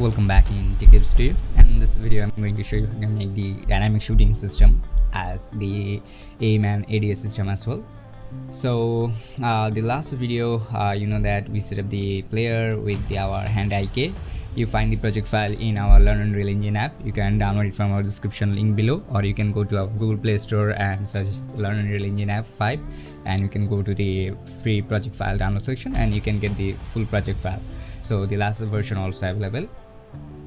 welcome back in Tec Dev Studio, and in this video I'm going to show you how to make the dynamic shooting system as the aim and ADS system as well. So the last video you know that we set up the player with our hand IK. You find the project file in our Learn Unreal Engine app. You can download it from our description link below, or you can go to our Google Play Store and search Learn Unreal Engine app 5, and you can go to the free project file download section and you can get the full project file. So the last version also available.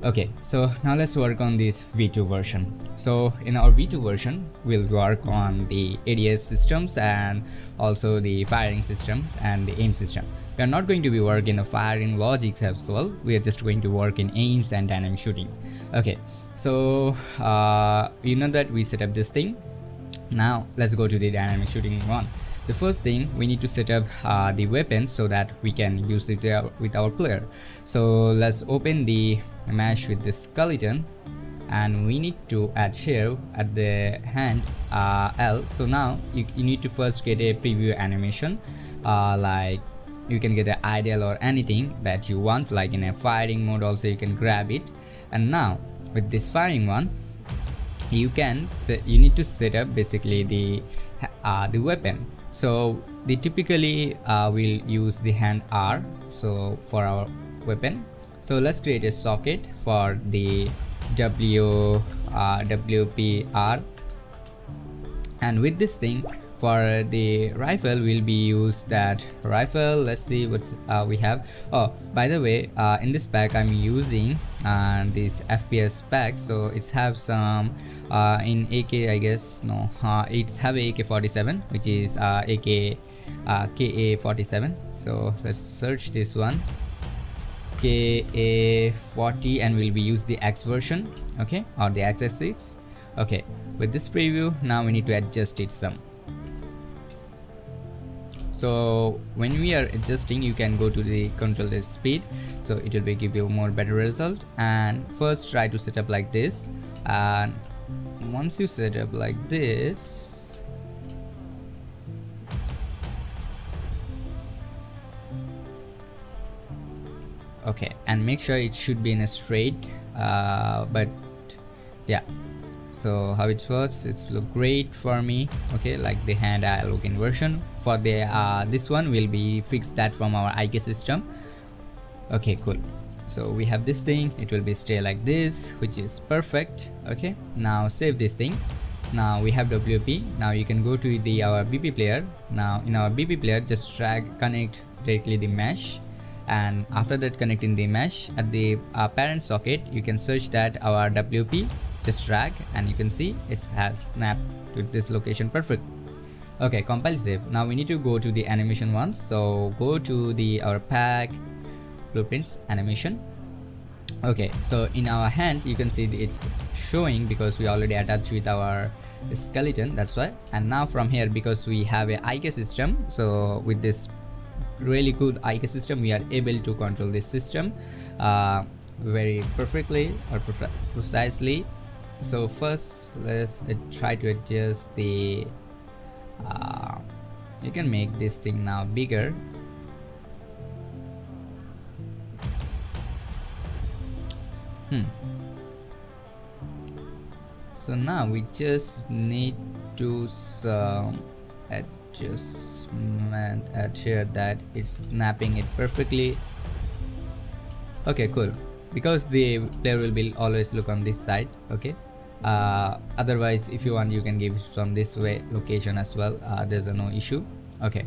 Okay, so now let's work on this V2 version. So in our V2 version, we'll work on the ADS systems and also the firing system and the aim system. We are not going to be working the firing logics as well. We are just going to work in aims and dynamic shooting. Okay, so you know that we set up this thing. Now let's go to the dynamic shooting one. The first thing, we need to set up the weapon so that we can use it with our player. So let's open the mesh with the skeleton, and we need to add here at the hand L. So now you need to first get a preview animation, like you can get an ideal or anything that you want, like in a firing mode also you can grab it. And now with this firing one, you need to set up basically the weapon. So they typically will use the hand R so for our weapon. So let's create a socket for the WPR, and with this thing for the rifle will be used that rifle. Let's see what's we have. Oh, by the way, in this pack I'm using this FPS pack, so it's have some in AK, I guess. No, it's have a AK-47, which is AK KA-47. So let's search this one, KA-40, and we'll be use the X version, okay, or the XS6. Okay, with this preview, now we need to adjust it some. So when we are adjusting, you can go to the control the speed, so it will be give you more better result. And first try to set up like this, and once you set up like this, okay, and make sure it should be in a straight, but yeah. So how it works, it's look great for me, okay, like the hand eye looking version. For the this one will be fixed that from our IK system. Okay, cool. So we have this thing, it will be stay like this, which is perfect. Okay, now save this thing. Now we have WP. Now you can go to the our BP player. Now in our BP player, just drag connect directly the mesh, and after that connecting the mesh at the parent socket, you can search that our WP, just drag, and you can see it has snapped to this location perfect. Okay, compile save. Now we need to go to the animation once. So go to the our pack blueprints animation. Okay, so in our hand you can see it's showing because we already attached with our skeleton, that's why. And now from here, because we have a IK system, so with this really good IK system, we are able to control this system very perfectly or precisely. So first let's try to adjust the you can make this thing now bigger. So now we just need to some adjustment at here that it's snapping it perfectly. Okay, cool, because the player will be always look on this side. Okay, otherwise if you want you can give it from this way location as well. There's no issue. Okay,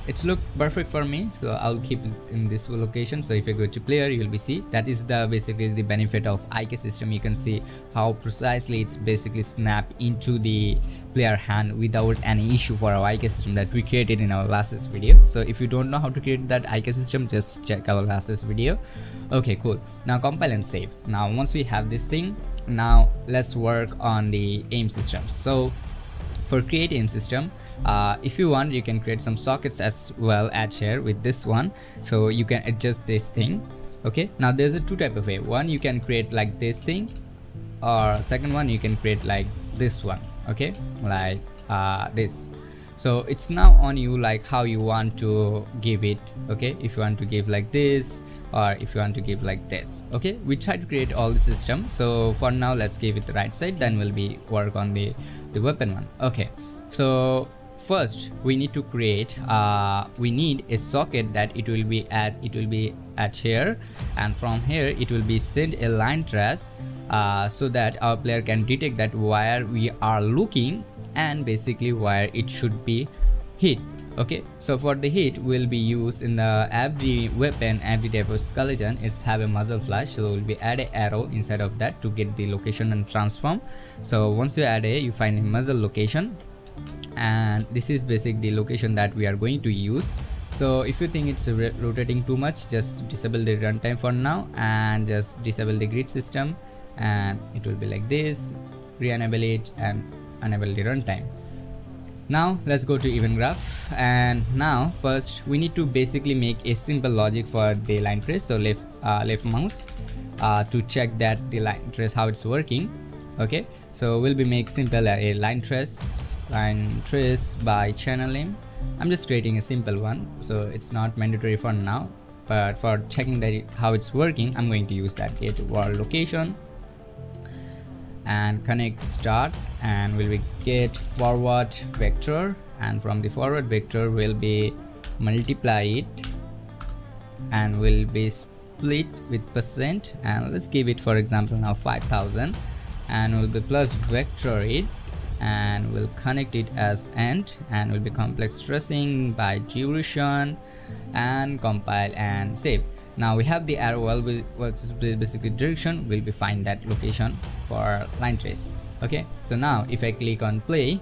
it's look perfect for me, so I'll keep it in this location. So if you go to player, you will be see that is the basically the benefit of IK system. You can see how precisely it's basically snap into the player hand without any issue for our IK system that we created in our last video. So if you don't know how to create that IK system, just check our last video. Okay, cool. Now compile and save. Now once we have this thing, now let's work on the aim system. So for create aim system, if you want, you can create some sockets as well at here with this one, so you can adjust this thing. Okay, now there's a two type of way. One, you can create like this thing, or second one you can create like this one. Okay, like this. So it's now on you, like how you want to give it. Okay, if you want to give like this, or if you want to give like this. Okay, we try to create all the system. So for now, let's give it the right side, then we'll be work on the weapon one. Okay, so first we need to create we need a socket that it will be at here, and from here it will be send a line trace so that our player can detect that where we are looking and basically where it should be hit. Okay, so for the hit will be used in the every weapon, every type of skeleton, it's have a muzzle flash, so we'll be add an arrow inside of that to get the location and transform. So once you add you find a muzzle location, and this is basic the location that we are going to use. So if you think it's rotating too much, just disable the runtime for now and just disable the grid system, and it will be like this. Re-enable it and enable the runtime. Now let's go to event graph, and now first we need to basically make a simple logic for the line trace. So left mouse to check that the line trace how it's working. Okay, so we'll be make simple a line trace by channel name. I'm just creating a simple one, so it's not mandatory for now, but for checking that how it's working, I'm going to use that get world location and connect start, and will be get forward vector, and from the forward vector will be multiply it and will be split with percent, and let's give it for example now 5000, and will be plus vector it, and we'll connect it as end, and will be complex tracing by duration, and compile and save. Now we have the arrow well, which is basically direction, will be find that location for line trace. Okay, so now if I click on play,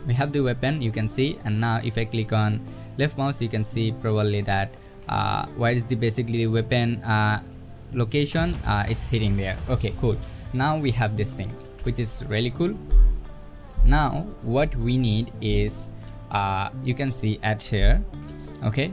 we have the weapon, you can see, and now if I click on left mouse, you can see probably that where is the basically the weapon location, it's hitting there. Okay, cool. Now we have this thing, which is really cool. Now what we need is you can see at here. Okay,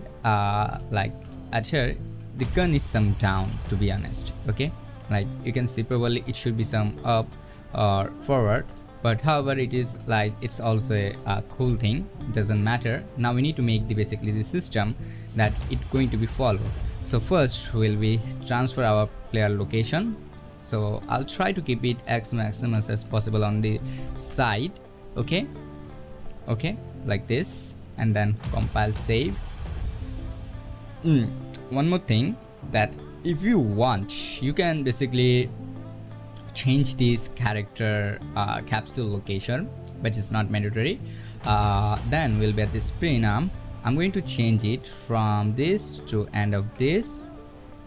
like at here the gun is some down, to be honest. Okay, like you can see probably it should be some up or forward, but however it is like it's also a cool thing, doesn't matter. Now we need to make the basically the system that it's going to be followed. So first will be transfer our player location. So I'll try to keep it as maximum as possible on the side. Okay, like this, and then compile save. One more thing, that if you want, you can basically change this character capsule location, but it's not mandatory. Then we'll be at this prenup. I'm going to change it from this to end of this,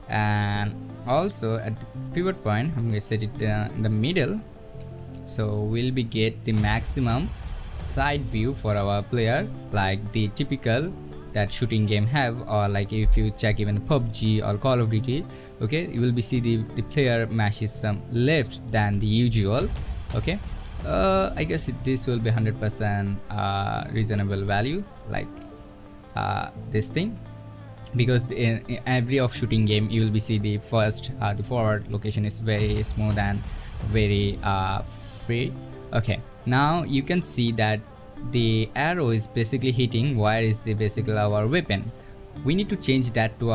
and also at the pivot point I'm going to set it in the middle, so we'll be get the maximum side view for our player, like the typical that shooting game have, or like if you check even PUBG or Call of Duty. Okay, you will be see the player mashes some left than the usual. Okay, I guess this will be 100% reasonable value, like this thing, because in every of shooting game you will be see the first the forward location is very smooth and very free. Okay, now you can see that the arrow is basically hitting where is the basically our weapon. We need to change that to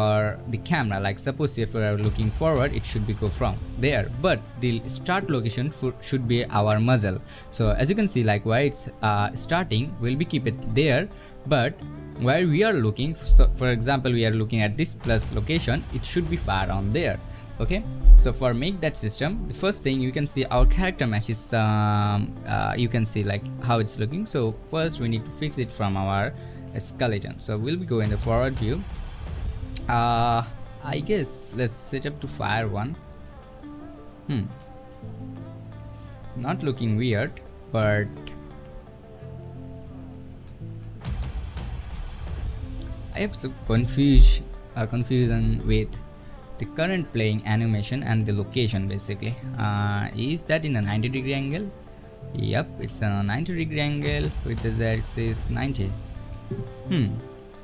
the camera, like suppose if we are looking forward, it should be go from there, but the start location should be our muzzle. So as you can see, like where it's starting, we'll be keep it there, but where we are looking, so for example we are looking at this plus location, it should be far on there. Okay, so for make that system, the first thing you can see our character mesh is you can see like how it's looking. So first we need to fix it from our skeleton. So we'll be going the forward view. I guess let's set up to fire one. Not looking weird, but I have some confusion with the current playing animation and the location basically. Is that in a 90-degree angle? Yep, it's a 90-degree angle with the z-axis 90.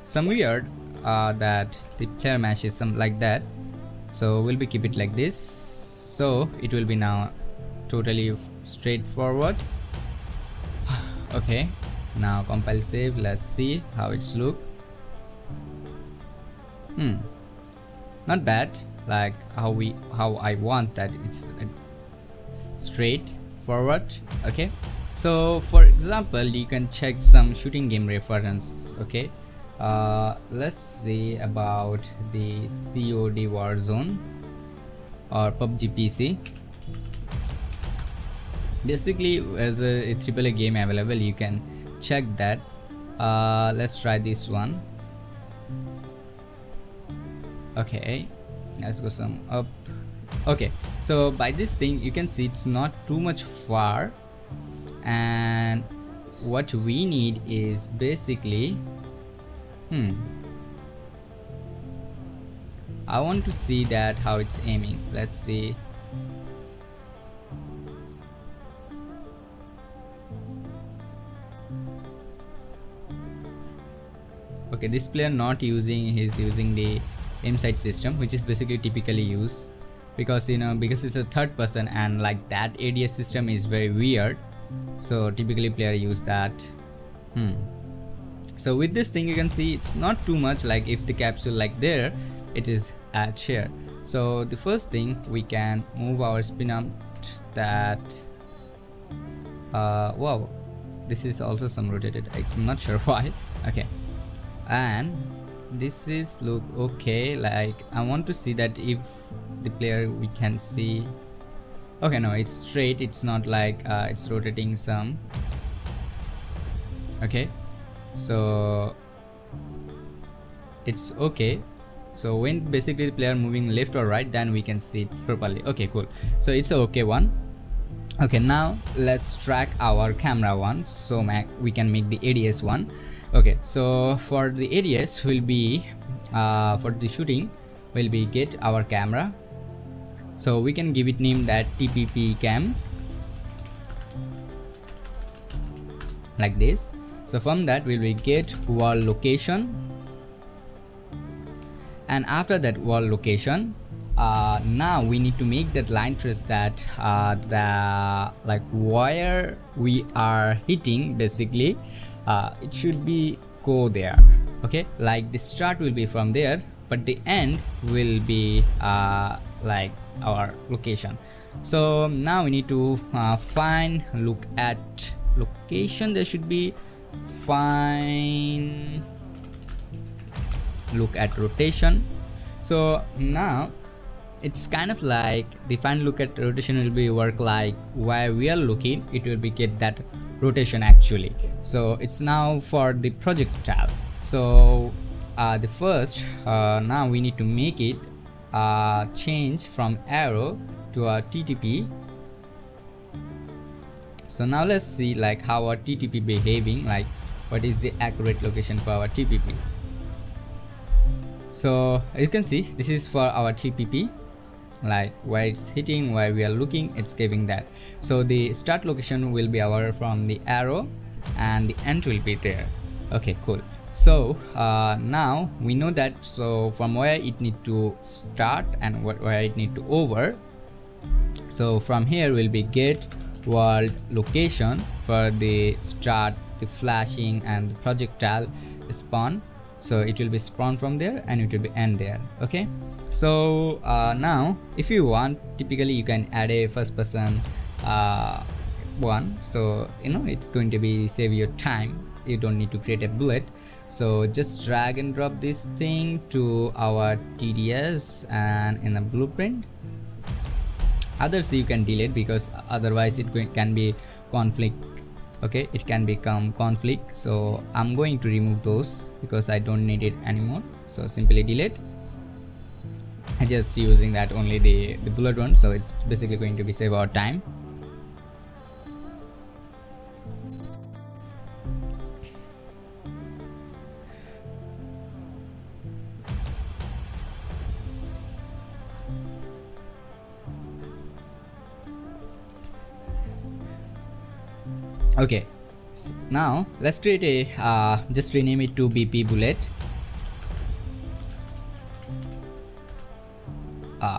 Some weird that the player mesh is some like that, so we'll be keep it like this, so it will be now totally straightforward. Okay, Now compile save. Let's see how it's look. Not bad, like how I want that. It's straight forward. Okay, so for example you can check some shooting game reference. Okay, let's see about the COD Warzone or PUBG PC. Basically as a AAA game available, you can check that. Let's try this one. Okay, let's go some up. Okay, so by this thing you can see it's not too much far, and what we need is basically I want to see that how it's aiming. Let's see. Okay, this player not using, he's using the aim sight system, which is basically typically used because because it's a third person, and like that ADS system is very weird, so typically player use that. So with this thing you can see it's not too much, like if the capsule like there, it is at here. So the first thing we can move our spin up that wow, this is also some rotated, I'm not sure why. Okay, and this is look okay, like I want to see that if the player we can see. Okay, no, it's straight, it's not like it's rotating some. Okay, so it's okay. So when basically the player moving left or right, then we can see it properly. Okay, cool, so it's a okay one. Okay, now let's track our camera one, so we can make the ADS one. Okay, so for the ADS will be for the shooting will be get our camera, so we can give it name that TPP cam, like this. So from that we will get world location, and after that world location, now we need to make that line trace that the like where we are hitting, basically it should be go there. Okay, like the start will be from there, but the end will be like our location. So now we need to find, look at location. There should be find, look at rotation. So now it's kind of like the find look at rotation will be work like where we are looking, it will be get that rotation actually. So it's now for the projectile. So the first now we need to make it change from arrow to a TTP. So now let's see like how our TTP behaving, like what is the accurate location for our TPP. So you can see this is for our TPP, like where it's hitting, where we are looking, it's giving that. So the start location will be our from the arrow, and the end will be there. Okay, cool. So now we know that, so from where it need to start and where it need to over. So from here will be get world location for the start, the flashing, and the projectile spawn. So it will be spawn from there and it will be end there. Okay, so now if you want, typically you can add a first person one, so it's going to be save your time, you don't need to create a bullet. So just drag and drop this thing to our TDS and in a blueprint. Others you can delete because otherwise it can be conflict. Okay, it can become conflict, so I'm going to remove those because I don't need it anymore. So simply delete. I'm just using that only the bullet one, so it's basically going to be save our time. Okay, so now let's create a just rename it to BP bullet.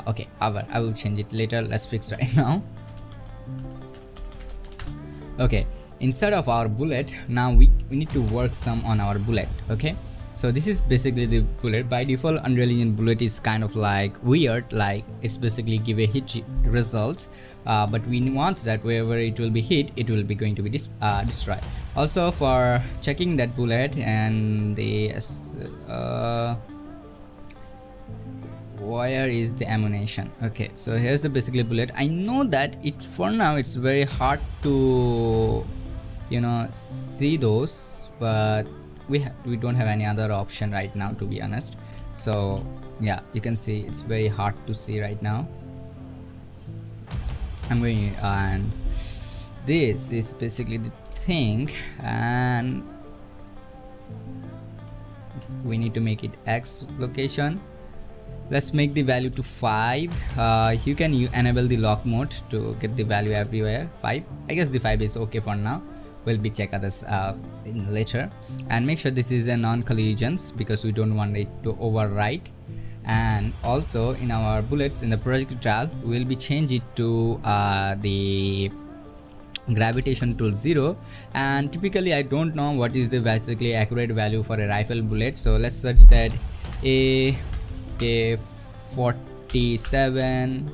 Okay, I will change it later, let's fix right now. Okay, inside of our bullet, now we need to work some on our bullet. Okay, so this is basically the bullet. By default, Unreal Engine bullet is kind of like weird, like it's basically give a hit result, but we want that wherever it will be hit, it will be going to be destroyed. Also, for checking that bullet and the where is the ammunition? Okay, so here's the basically bullet. I know that it for now it's very hard to see those, but we don't have any other option right now, to be honest. So yeah, you can see it's very hard to see right now. I'm going, and this is basically the thing, and we need to make it X location. Let's make the value to 5. You can enable the lock mode to get the value everywhere. 5, I guess the 5 is okay for now. We'll be check others later. And make sure this is a non-collisions, because we don't want it to overwrite. And also in our bullets in the projectile, we'll be change it to the gravitation tool 0. And typically I don't know what is the basically accurate value for a rifle bullet, so let's search that AK-47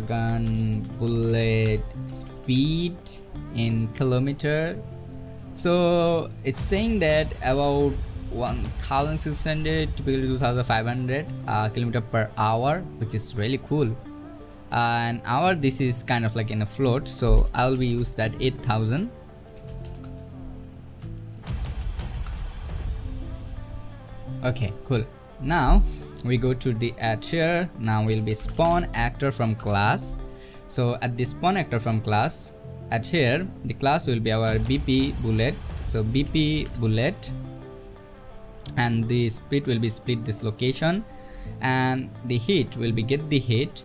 gun bullet speed in kilometer. So it's saying that about 1600, typically 2500 kilometer per hour, which is really cool. And hour, this is kind of like in a float, so I'll be use that 8000. Okay, cool. Now we go to the add here. Now we'll be spawn actor from class. So at the spawn actor from class, at here the class will be our BP bullet. So BP bullet, and the split will be split this location, and the hit will be get the hit,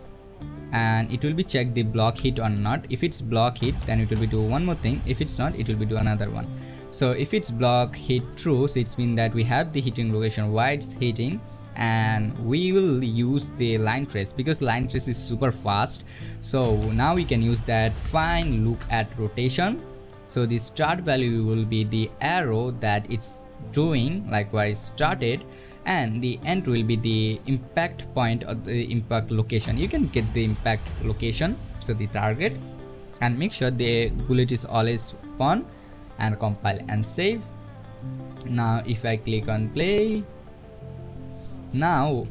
and it will be check the block hit or not. If it's block hit, then it will be do one more thing. If it's not, it will be do another one. So if it's block hit true, so it's mean that we have the hitting location why it's hitting, and we will use the line trace, because line trace is super fast. So now we can use that find look at rotation. So the start value will be the arrow that it's doing, like where it started, and the end will be the impact point or the impact location. You can get the impact location, so the target, and make sure the bullet is always spawn, and compile and save. Now if I click on play, now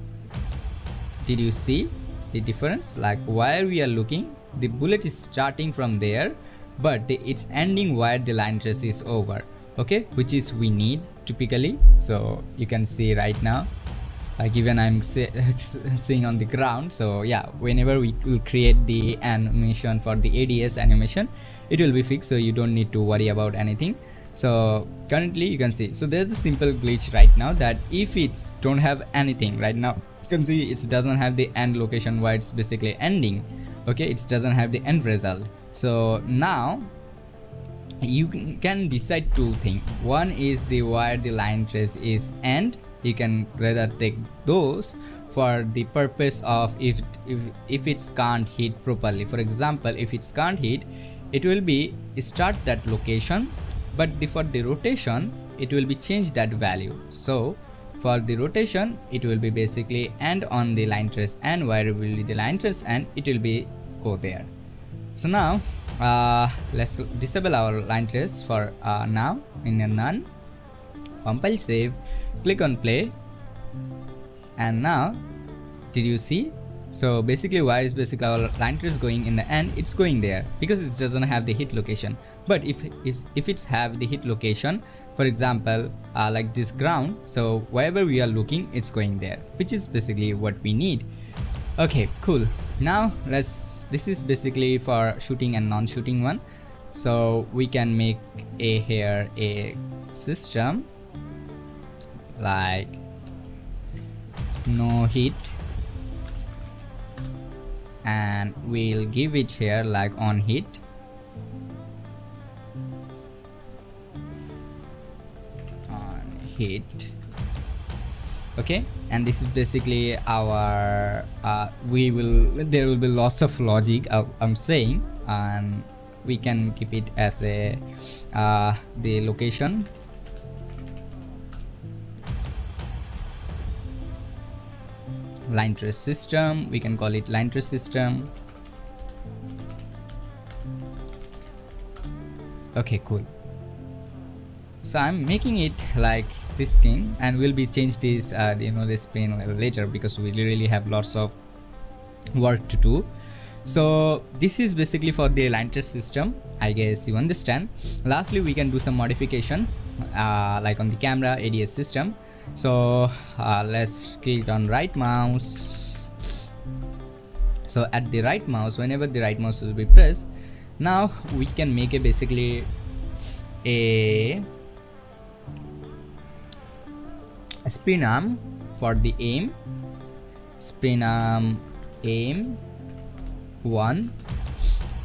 did you see the difference? Like where we are looking, the bullet is starting from there, but it's ending where the line trace is over. Okay, which is we need typically. So you can see right now, like even I'm seeing on the ground. So yeah, whenever we will create the animation for the ADS animation, it will be fixed, so you don't need to worry about anything. So currently you can see, so there's a simple glitch right now that if it's don't have anything right now, you can see it doesn't have the end location where it's basically ending. Okay, it doesn't have the end result. So now you can decide two things. One is the where the line trace is end. You can rather take those for the purpose of if it can't hit properly. For example, if it can't hit, it will be start that location, but for the rotation it will be change that value. So for the rotation it will be basically end on the line trace, and where will be the line trace, and it will be go there. So now let's disable our line trace for now in a none. Compile, save, click on play, and now did you see? So basically why is basically our line trace going in the end, it's going there because it doesn't have the hit location. But if it's have the hit location, for example like this ground, so wherever we are looking, it's going there, which is basically what we need. Okay, cool. Now this is basically for shooting and non-shooting one. So we can make here a system like no hit, and we'll give it here like on hit, okay. And this is basically our there will be lots of logic I'm saying, and we can keep it as a the location. Line trace system, we can call it line trace system. Okay, cool. So I'm making it like this thing, and we'll be change this this pane later, because we really have lots of work to do. So this is basically for the line trace system, I guess you understand. Lastly, we can do some modification like on the camera ADS system. So let's click on right mouse. So at the right mouse, whenever the right mouse will be pressed, now we can make a basically a spin arm for the aim, spin arm aim 1.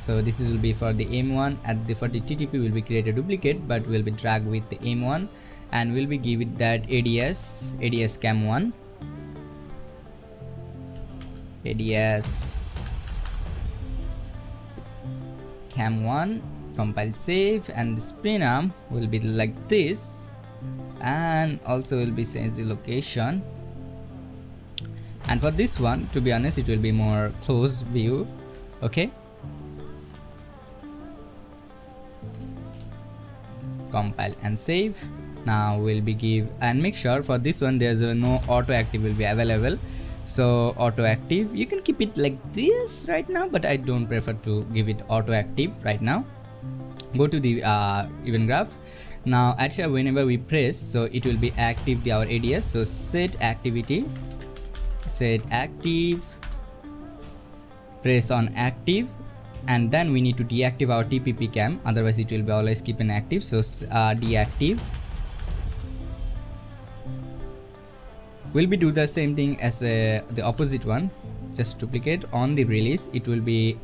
So this will be for the aim 1. At the for the TTP will be create a duplicate, but will be dragged with the aim 1, and will be give it that ADS cam 1, ADS cam 1, compile save, and the spin arm will be like this, and also will be saying the location. And for this one, to be honest, it will be more close view. Okay, compile and save. Now we'll be give, and make sure for this one there's no auto active will be available. So auto active, you can keep it like this right now, but I don't prefer to give it auto active right now. Go to the event graph. Now at here, whenever we press, so it will be active our ADS. So set activity, set active, press on active, and then we need to deactive our TPP cam, otherwise it will be always keep inactive. So deactive. Will be do the same thing as the opposite one, just duplicate. On the release, it will be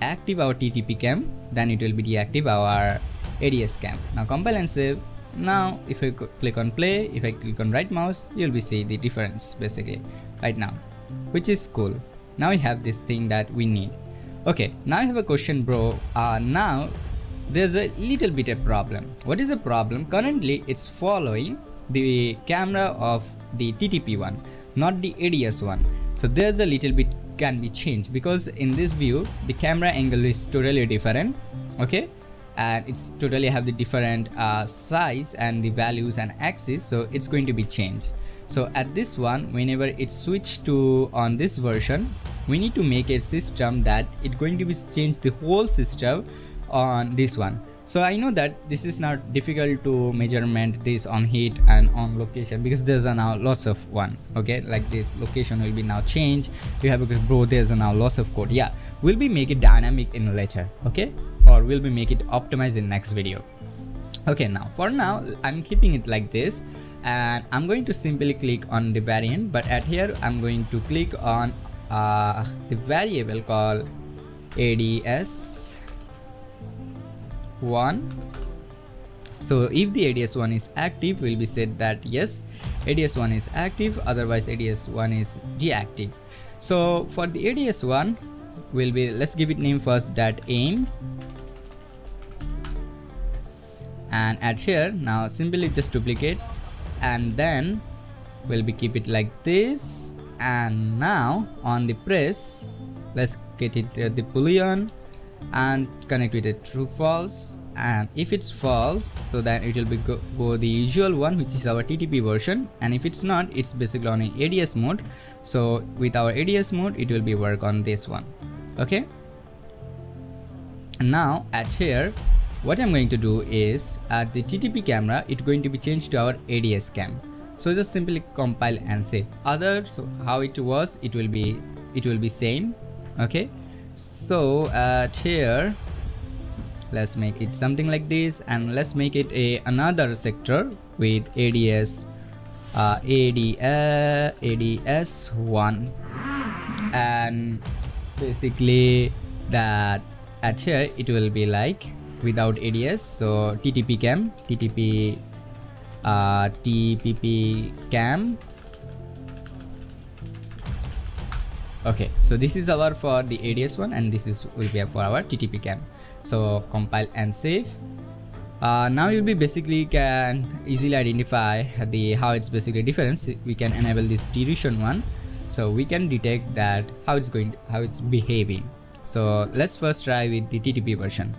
active our TTP cam, then it will be deactive our ADS cam. Now compile and save. Now if I click on play, if I click on right mouse, you'll be see the difference basically right now, which is cool. Now we have this thing that we need. Okay, now I have a question, bro. Now there's a little bit of problem. What is the problem? Currently it's following the camera of the TTP one, not the ADS one. So there's a little bit can be changed, because in this view the camera angle is totally different. Okay, and it's totally have the different size and the values and axis, so it's going to be changed. So at this one, whenever it's switched to on this version, we need to make a system that it's going to be change the whole system on this one. So I know that this is not difficult to measurement this on heat and on location, because there's now lots of one. Okay, like this location will be now changed. You have a bro, there's now lots of code. Yeah, we'll be make it dynamic in later. Okay, or we'll be make it optimized in next video. Okay, now for now I'm keeping it like this, and I'm going to simply click on the variant, but at here I'm going to click on the variable called ADS 1. So if the ADS 1 is active, will be said that yes, ADS 1 is active, otherwise ADS 1 is deactive. So for the ADS 1 will be, let's give it name first, that aim, and at here now simply just duplicate, and then we'll be keep it like this. And now on the press, let's get it the boolean and connect with a true false, and if it's false, so then it will be go the usual one, which is our TTP version, and if it's not, it's basically on a ADS mode. So with our ADS mode, it will be work on this one. Okay, and now at here what I'm going to do is at the TTP camera, it's going to be changed to our ADS cam. So just simply compile and save. Other, so how it was, it will be same. Okay, so at here let's make it something like this, and let's make it another sector with ADS 1, and basically that at here it will be like without ADS. So TTP cam, TPP cam, Okay, so this is our for the ADS one, and this is will be for our TTP cam. So compile and save. Now you'll be basically can easily identify the how it's basically different. We can enable this duration one, so we can detect that how it's behaving. So let's first try with the TTP version.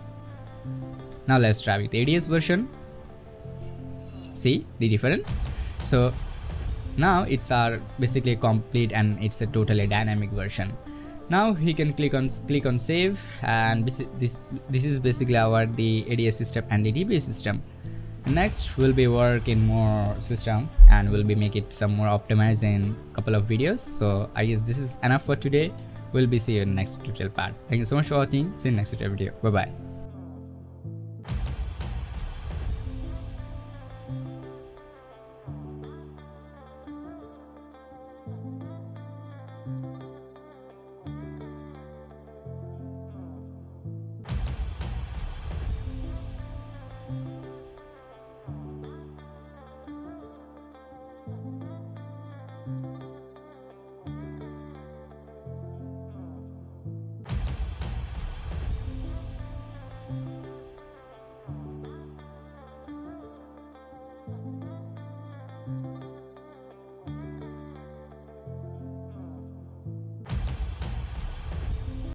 Now let's try with ADS version. See the difference. So now it's our basically complete and it's a totally dynamic version. Now he can click on save, and this is basically our the ADS system and the TTP system. Next we'll be work in more system and we'll be make it some more optimized in couple of videos. So I guess this is enough for today. We'll be see you in the next tutorial part. Thank you so much for watching. See you in the next tutorial video. Bye bye.